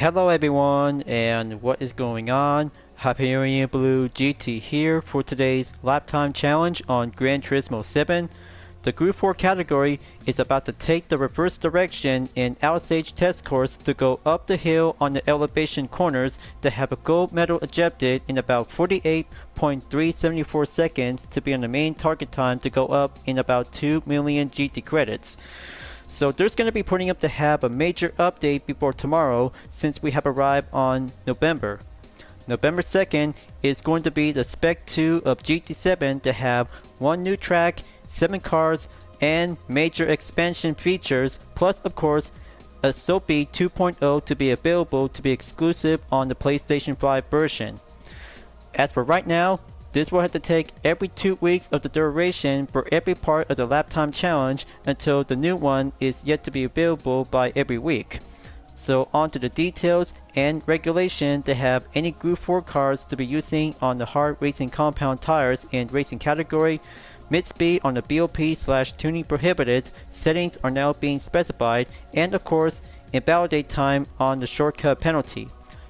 Hello everyone, and what is going on? Hyperion-Blue-GT here for today's lap time challenge on Gran Turismo 7. The Group 4 category is about to take the reverse direction in Alsace test course to go up the hill on the elevation corners to have a gold medal ejected in about 48.374 seconds to be on the main target time to go up in about 2 million GT credits. So there's going to be putting up to have a major update before tomorrow since we have arrived on November. November 2nd is going to be the Spec 2 of GT7 to have one new track, 7 cars, and major expansion features, plus of course a Soapy 2.0 to be available to be exclusive on the PlayStation 5 version. As for right now, this will have to take every 2 weeks of the duration for every part of the lap time challenge until the new one is yet to be available by every week. So on to the details and regulation to have any Group 4 cars to be using on the hard racing compound tires in racing category. Mid speed on the BOP/tuning prohibited settings are now being specified, and of course invalidate time on the shortcut penalty.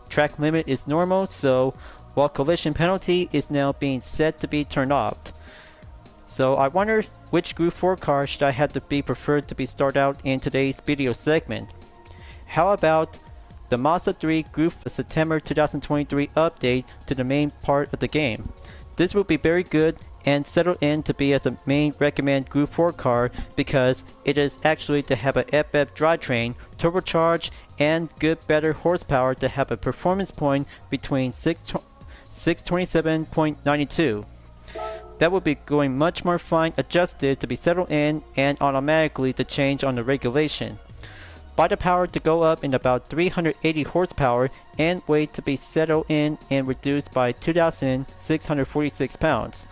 Track limit is normal, so while collision penalty is now being set to be turned off. So I wonder which Group 4 car should I have to be preferred to be started out in today's video segment. How about the Mazda3 Group September 2023 update to the main part of the game? This will be very good and settled in to be as a main recommend Group 4 car because it is actually to have a FF drivetrain, turbocharged, and good better horsepower to have a performance point between 627.92. That will be going much more fine adjusted to be settled in and automatically to change on the regulation. Vital power to go up in about 380 horsepower and weight to be settled in and reduced by 2,646 pounds.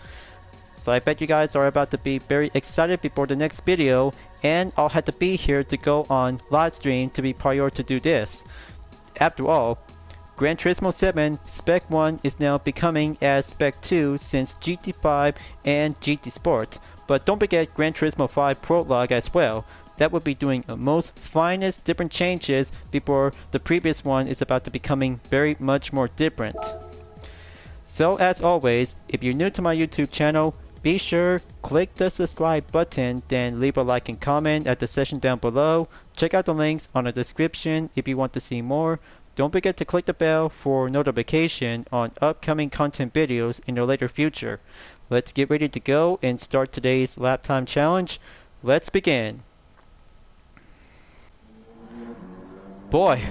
So I bet you guys are about to be very excited before the next video, and I'll have to be here to go on live stream to be prior to do this. After all, Gran Turismo 7 Spec 1 is now becoming as Spec 2 since GT5 and GT Sport, but don't forget Gran Turismo 5 Prologue as well. That will be doing the most finest different changes before the previous one is about to becoming very much more different. So as always, if you're new to my YouTube channel, be sure click the subscribe button, then leave a like and comment at the section down below. Check out the links on the description if you want to see more. Don't forget to click the bell for notification on upcoming content videos in the later future. Let's get ready to go and start today's lap time challenge. Let's begin. Boy,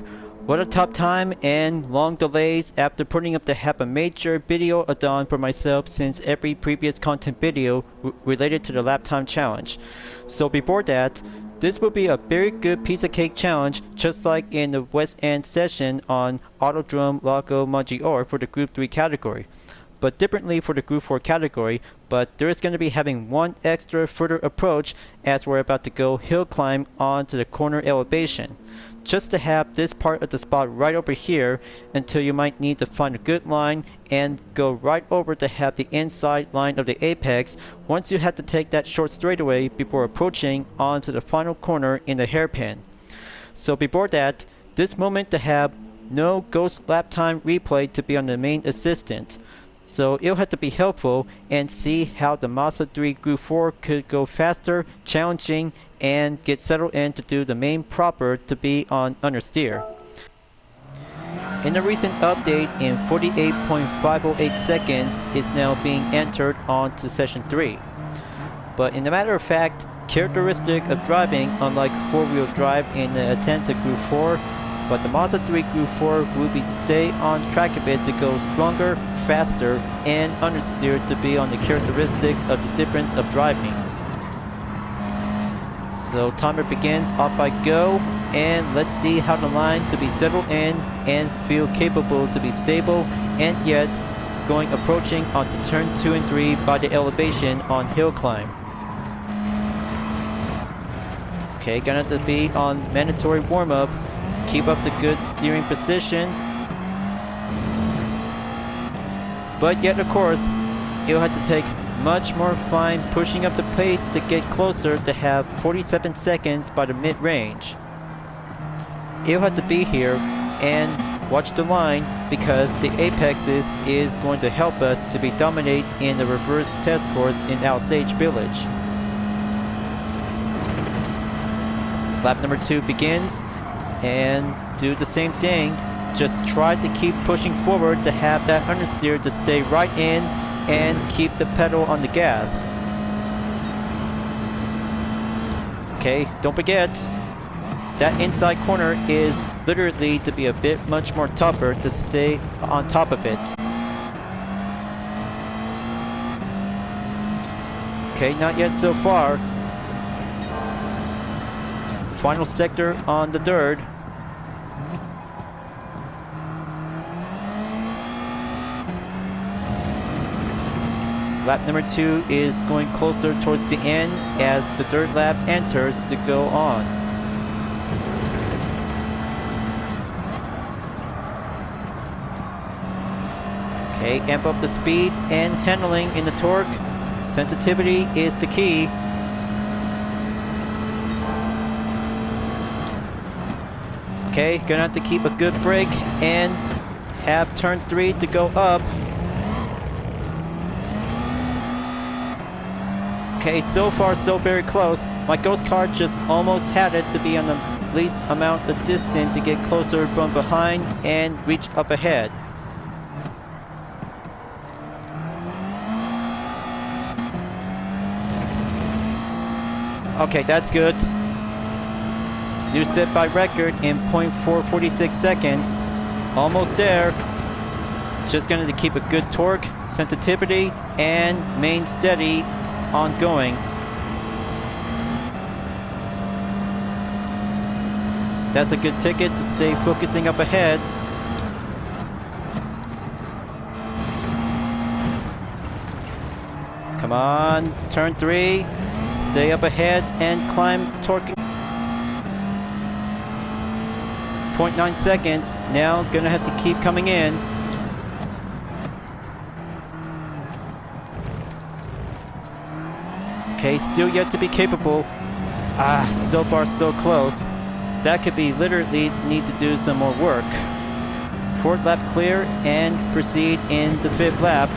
what a tough time and long delays after putting up to have a major video add-on for myself since every previous content video related to the lap time challenge. So before that, this will be a very good piece of cake challenge, just like in the West End session on Autodrome Lago Maggiore for the Group 3 category. But differently for the Group 4 category, but there is going to be having one extra further approach as we're about to go hill climb onto the corner elevation. Just to have this part of the spot right over here until you might need to find a good line and go right over to have the inside line of the apex once you have to take that short straightaway before approaching onto the final corner in the hairpin. So before that, this moment to have no ghost lap time replay to be on the main assistant. So it'll have to be helpful and see how the Mazda3 Group 4 could go faster, challenging, and get settled in to do the main proper to be on understeer. In the recent update in 48.508 seconds is now being entered onto session 3. But in the matter of fact, characteristic of driving unlike 4-wheel drive in the Atenza Group 4, but the Mazda3 Group 4 will be stay on track a bit to go stronger, faster, and understeer to be on the characteristic of the difference of driving. So timer begins off by go, and let's see how the line to be settled in and feel capable to be stable and yet approaching onto turn 2 and 3 by the elevation on hill climb. Okay, gonna have to be on mandatory warm-up. Keep up the good steering position. But yet of course, it'll have to take much more fine pushing up the pace to get closer to have 47 seconds by the mid-range. It'll have to be here and watch the line because the Apexes is going to help us to be dominate in the reverse test course in Alsace village. Lap number 2 begins, and do the same thing. Just try to keep pushing forward to have that understeer to stay right in and keep the pedal on the gas. Okay, don't forget, that inside corner is literally to be a bit much more tougher to stay on top of it. Okay, not yet so far. Final sector on the dirt. Lap number 2 is going closer towards the end as the dirt lap enters to go on. Okay, amp up the speed and handling in the torque. Sensitivity is the key. Okay, gonna have to keep a good brake and have turn 3 to go up. Okay, so far so very close. My ghost car just almost had it to be on the least amount of distance to get closer from behind and reach up ahead. Okay, that's good. New set by record in 0.446 seconds. Almost there. Just going to keep a good torque, sensitivity, and main steady ongoing. That's a good ticket to stay focusing up ahead. Come on, turn 3, stay up ahead and climb torque. 0.9 seconds, now gonna have to keep coming in. Okay, still yet to be capable. So far so close. That could be literally need to do some more work. 4th lap clear and proceed in the 5th lap.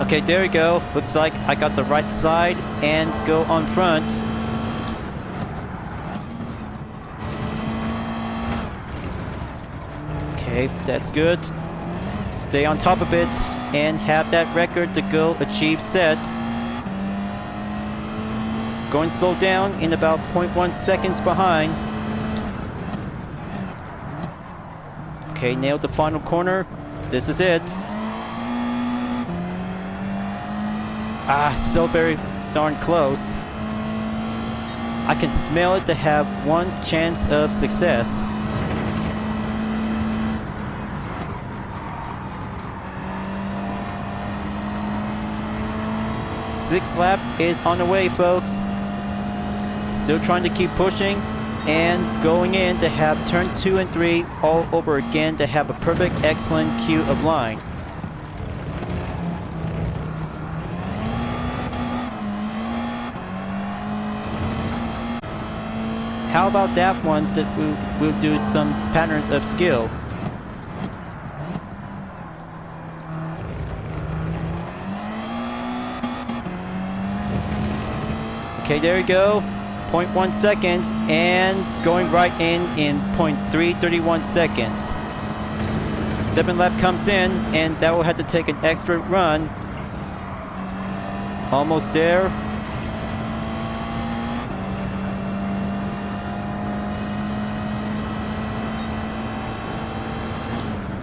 Okay, there we go. Looks like I got the right side and go on front. Okay, that's good. Stay on top of it and have that record to go achieve set. Going slow down in about 0.1 seconds behind. Okay, nailed the final corner. This is it. So very darn close. I can smell it to have one chance of success. Sixth lap is on the way, folks. Still trying to keep pushing and going in to have turn 2 and 3 all over again to have a perfect, excellent queue of line. How about that one that we'll do some patterns of skill? Okay, there you go. 0.1 seconds and going right in 0.331 seconds. 7th lap comes in and that will have to take an extra run. Almost there.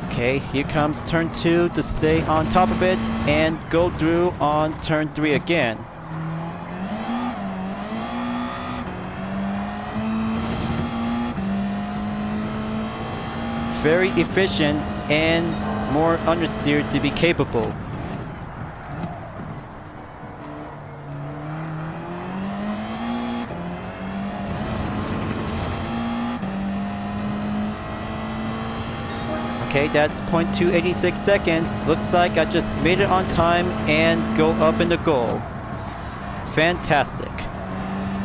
Okay, here comes turn 2 to stay on top of it and go through on turn 3 again. Very efficient and more understeer to be capable. Okay, that's 0.286 seconds. Looks like I just made it on time and go up in the goal. fantastic.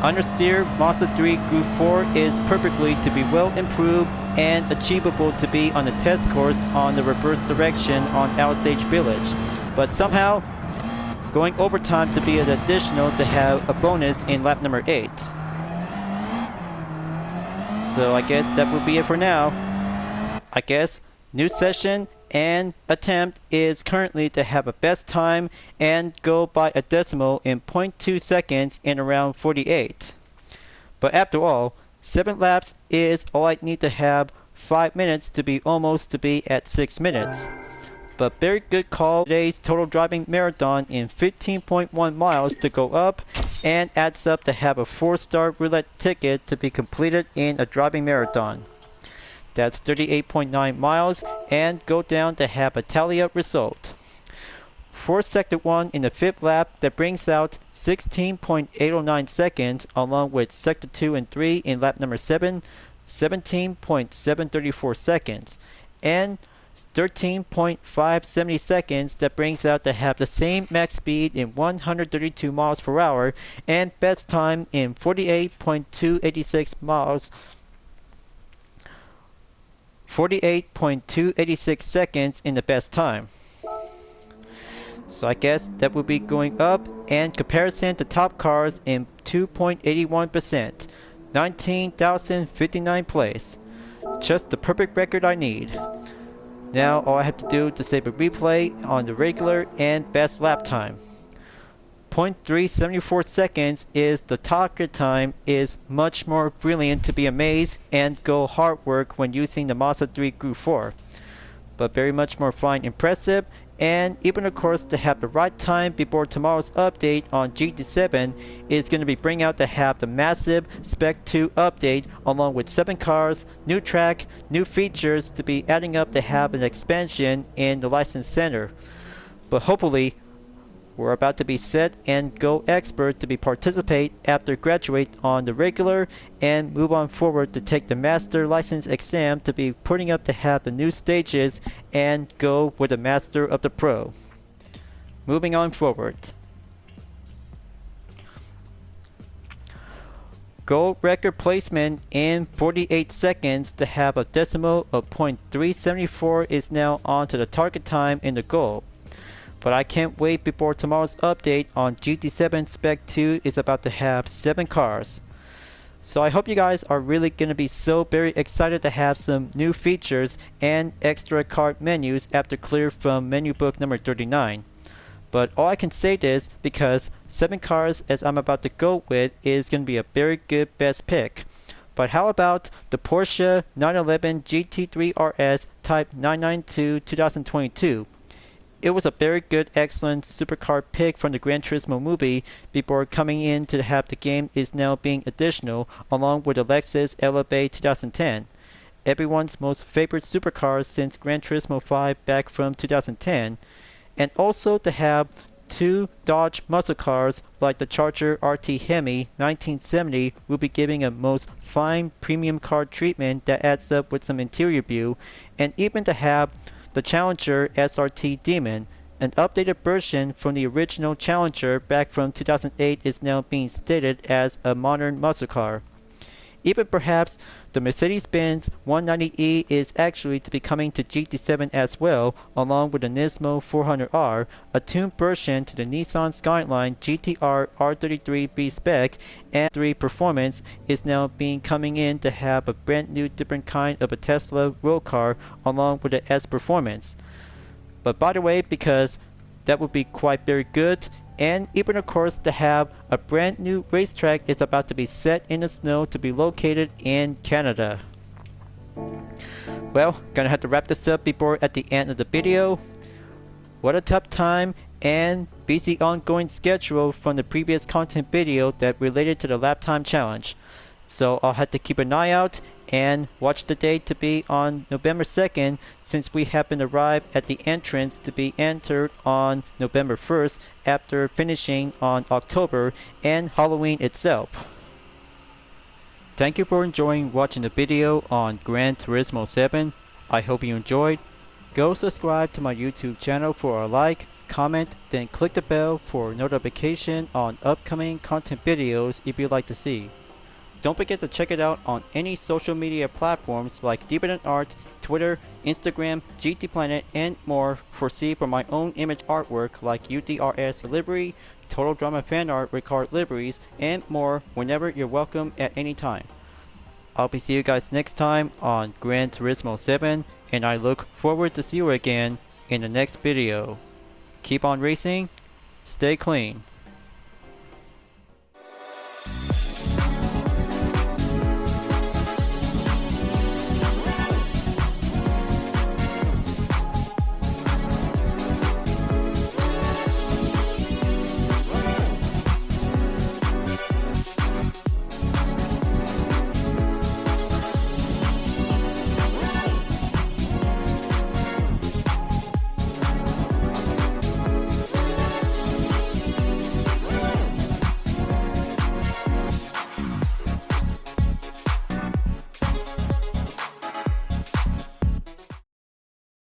Understeer Mazda3 Gr.4 is perfectly to be well improved and achievable to be on the test course on the reverse direction on Alsace Village, but somehow going overtime to be an additional to have a bonus in lap number 8. So I guess that will be it for now. I guess new session and attempt is currently to have a best time and go by a decimal in 0.2 seconds in around 48. But after all, 7 laps is all I need to have 5 minutes to be almost to be at 6 minutes. But very good call. Today's total driving marathon in 15.1 miles to go up and adds up to have a 4-star roulette ticket to be completed in a driving marathon. That's 38.9 miles and go down to have a tally up result. For sector 1 in the 5th lap, that brings out 16.809 seconds, along with sector 2 and 3 in lap number 7, 17.734 seconds, and 13.570 seconds that brings out to have the same max speed in 132 miles per hour and best time in 48.286 miles 48.286 seconds in the best time. So I guess that will be going up, and comparison to top cars in 2.81%, 19,059 place. Just the perfect record I need. Now all I have to do to save a replay on the regular and best lap time. 0.374 seconds is the target time, is much more brilliant to be amazed and go hard work when using the Mazda3 Gr.4. But very much more fine impressive, and even of course to have the right time before tomorrow's update on GT7 is going to be bring out to have the massive Spec 2 update along with 7 cars, new track, new features to be adding up to have an expansion in the license center. But hopefully we're about to be set and go expert to be participate after graduate on the regular and move on forward to take the master license exam to be putting up to have the new stages and go with the master of the pro. Moving on forward. Gold record placement in 48 seconds to have a decimal of 0.374 is now on to the target time in the goal. But I can't wait before tomorrow's update on GT7 Spec 2 is about to have 7 cars. So I hope you guys are really going to be so very excited to have some new features and extra card menus after clear from menu book number 39. But all I can say is because 7 cars as I'm about to go with is going to be a very good best pick. But how about the Porsche 911 GT3 RS Type 992 2022? It was a very good, excellent supercar pick from the Gran Turismo movie before coming in to have the game is now being additional along with the Lexus Elevate 2010. Everyone's most favorite supercar since Gran Turismo 5 back from 2010. And also to have 2 Dodge muscle cars like the Charger RT Hemi 1970 will be giving a most fine premium car treatment that adds up with some interior view, and even to have the Challenger SRT Demon, an updated version from the original Challenger back from 2008 is now being stated as a modern muscle car. Even perhaps the Mercedes-Benz 190E is actually to be coming to GT7 as well, along with the Nismo 400R, a tuned version to the Nissan Skyline GTR R33 B-Spec, and 3 Performance is now being coming in to have a brand new different kind of a Tesla road car along with the S Performance. But by the way, because that would be quite very good, and even of course to have a brand new racetrack is about to be set in the snow to be located in Canada. Well, gonna have to wrap this up before at the end of the video. What a tough time and busy ongoing schedule from the previous content video that related to the lap time challenge. So I'll have to keep an eye out and watch the date to be on November 2nd, since we happen to arrive at the entrance to be entered on November 1st after finishing on October and Halloween itself. Thank you for enjoying watching the video on Gran Turismo 7. I hope you enjoyed. Go subscribe to my YouTube channel for a like, comment, then click the bell for notification on upcoming content videos if you'd like to see. Don't forget to check it out on any social media platforms like DeviantArt, Twitter, Instagram, GT Planet, and more for my own image artwork like UDRS livery, Total Drama fan art with card liveries, and more whenever you're welcome at any time. I'll be seeing you guys next time on Gran Turismo 7, and I look forward to see you again in the next video. Keep on racing, stay clean.